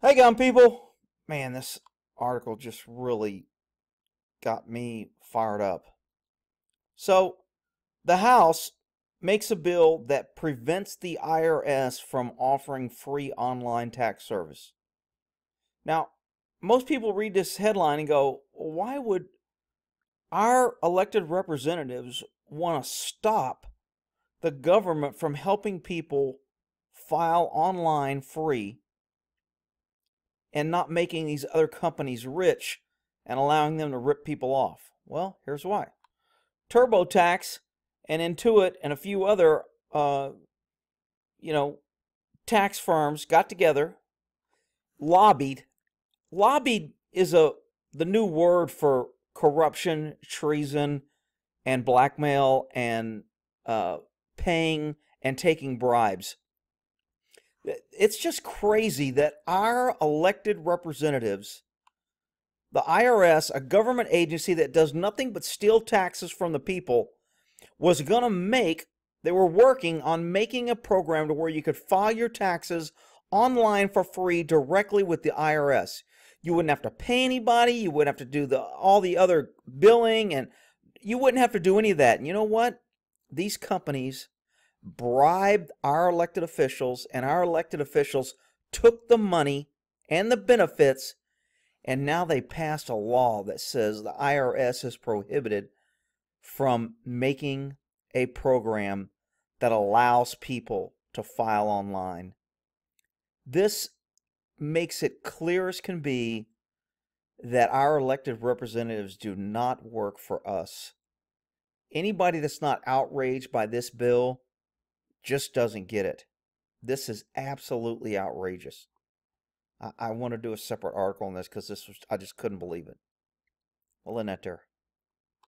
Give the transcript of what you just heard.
Hey, gun people! Man, this article just really got me fired up. So, the House makes a bill that prevents the IRS from offering free online tax service. Now, most people read this headline and go, why would our elected representatives want to stop the government from helping people file online free and not making these other companies rich and allowing them to rip people off? Well, here's why. TurboTax and Intuit and a few other, you know, tax firms got together, lobbied. Lobbied is the new word for corruption, treason, and blackmail, and paying and taking bribes. It's just crazy that our elected representatives, the IRS, a government agency that does nothing but steal taxes from the people, was going to they were working on making a program to where you could file your taxes online for free directly with the IRS. You wouldn't have to pay anybody. You wouldn't have to do all the other billing, and you wouldn't have to do any of that. And you know what? These companies bribed our elected officials, and our elected officials took the money and the benefits, and now they passed a law that says the IRS is prohibited from making a program that allows people to file online. This makes it clear as can be that our elected representatives do not work for us. Anybody that's not outraged by this bill just doesn't get it. This is absolutely outrageous. I want to do a separate article on this because I just couldn't believe it. Well, in that there.